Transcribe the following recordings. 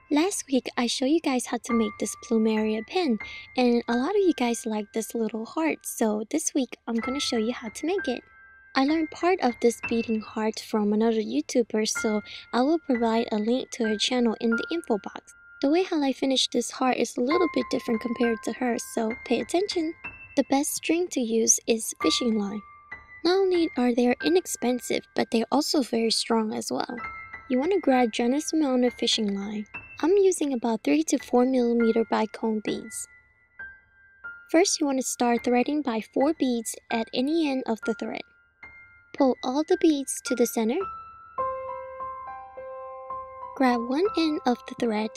Last week, I showed you guys how to make this Plumeria pen, and a lot of you guys like this little heart, so this week, I'm going to show you how to make it. I learned part of this beading heart from another YouTuber, so I will provide a link to her channel in the info box. The way how I finished this heart is a little bit different compared to hers, so pay attention. The best string to use is fishing line. Not only are they inexpensive, but they're also very strong as well. You want to grab a generous amount of fishing line. I'm using about 3 to 4 mm bicone beads. First, you want to start threading by 4 beads at any end of the thread. Pull all the beads to the center. Grab one end of the thread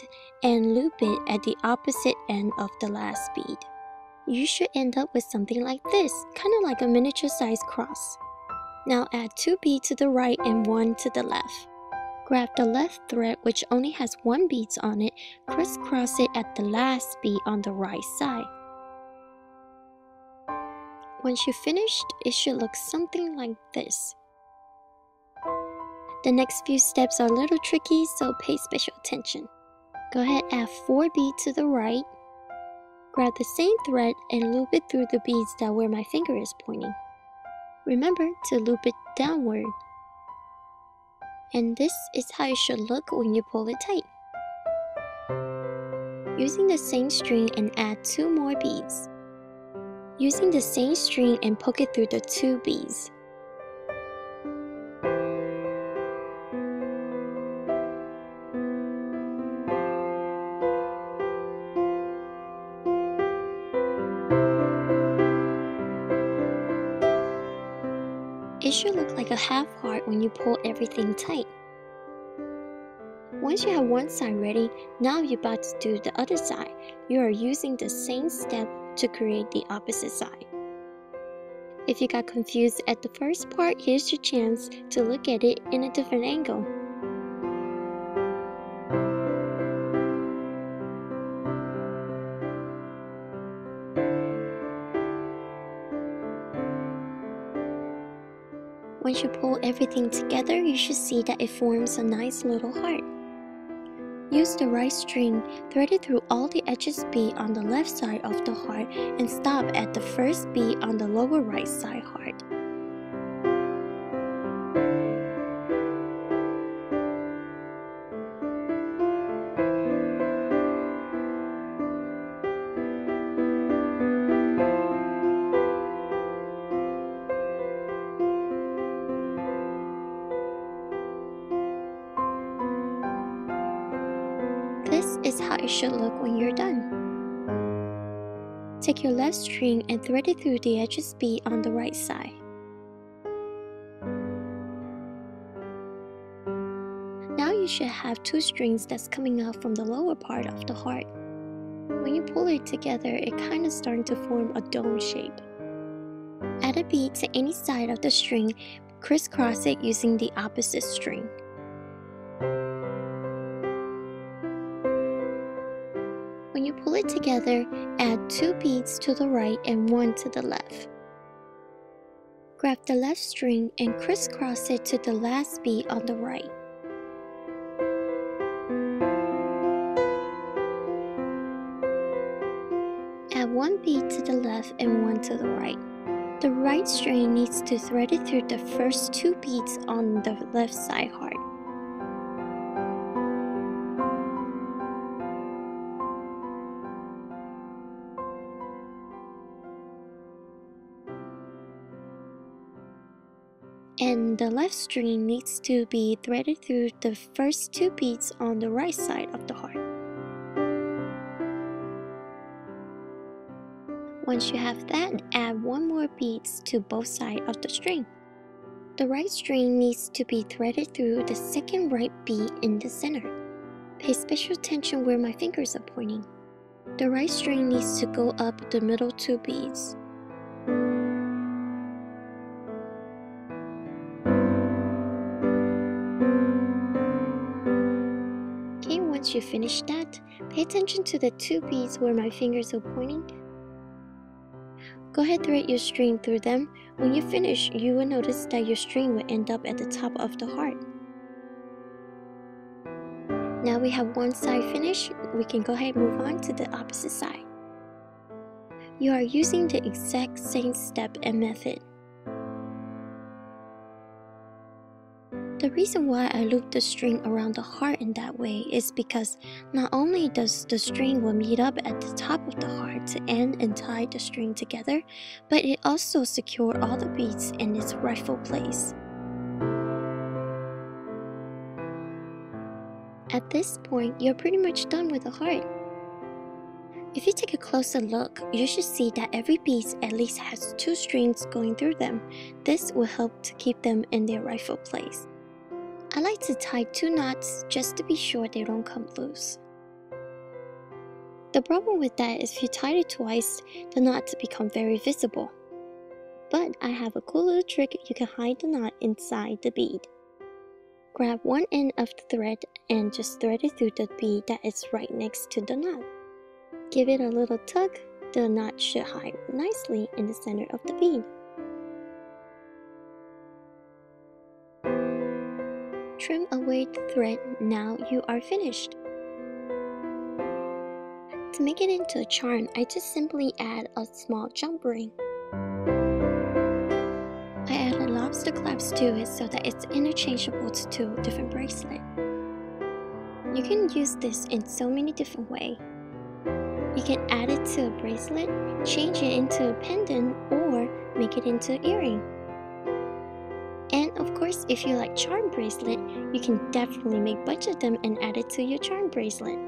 and loop it at the opposite end of the last bead. You should end up with something like this, kind of like a miniature size cross. Now add 2 beads to the right and 1 to the left. Grab the left thread, which only has 1 bead on it, crisscross it at the last bead on the right side. Once you've finished, it should look something like this. The next few steps are a little tricky, so pay special attention. Go ahead, add 4 beads to the right. Grab the same thread and loop it through the beads that where my finger is pointing. Remember to loop it downward. And this is how it should look when you pull it tight. Using the same string and add 2 more beads. Using the same string and poke it through the 2 beads. It should look like a half heart when you pull everything tight. Once you have one side ready, now you're about to do the other side. You are using the same step to create the opposite side. If you got confused at the first part, here's your chance to look at it in a different angle. Once you pull everything together, you should see that it forms a nice little heart. Use the right string, thread it through all the edges bead on the left side of the heart and stop at the first bead on the lower right side heart. This is how it should look when you're done. Take your left string and thread it through the edges bead on the right side. Now you should have 2 strings that's coming out from the lower part of the heart. When you pull it together, it kind of starting to form a dome shape. Add a bead to any side of the string, crisscross it using the opposite string. When you pull it together, add 2 beads to the right and 1 to the left. Grab the left string and crisscross it to the last bead on the right. Add 1 bead to the left and 1 to the right. The right string needs to thread it through the first 2 beads on the left side heart. And the left string needs to be threaded through the first 2 beads on the right side of the heart. Once you have that, add 1 more bead to both sides of the string. The right string needs to be threaded through the second right bead in the center. Pay special attention where my fingers are pointing. The right string needs to go up the middle 2 beads. Once you finish that, pay attention to the 2 beads where my fingers are pointing. Go ahead, thread your string through them. When you finish, you will notice that your string will end up at the top of the heart. Now we have one side finished, we can go ahead and move on to the opposite side. You are using the exact same step and method. The reason why I loop the string around the heart in that way is because not only does the string will meet up at the top of the heart to end and tie the string together, but it also secures all the beads in its rightful place. At this point, you're pretty much done with the heart. If you take a closer look, you should see that every piece at least has 2 strings going through them. This will help to keep them in their rightful place. I like to tie 2 knots just to be sure they don't come loose. The problem with that is if you tie it twice, the knots become very visible. But I have a cool little trick. You can hide the knot inside the bead. Grab one end of the thread and just thread it through the bead that is right next to the knot. Give it a little tug, the knot should hide nicely in the center of the bead. Trim away the thread, now you are finished. To make it into a charm, I just simply add a small jump ring. I added lobster clasps to it so that it's interchangeable to 2 different bracelets. You can use this in so many different ways. You can add it to a bracelet, change it into a pendant, or make it into an earring. And of course, if you like charm bracelet, you can definitely make a bunch of them and add it to your charm bracelet.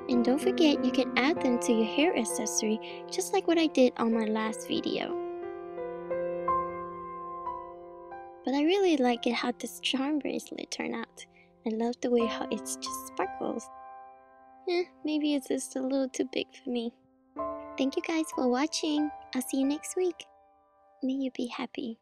And don't forget, you can add them to your hair accessory, just like what I did on my last video. But I really like it how this charm bracelet turned out. I love the way how it just sparkles. Maybe it's just a little too big for me. Thank you guys for watching. I'll see you next week. May you be happy.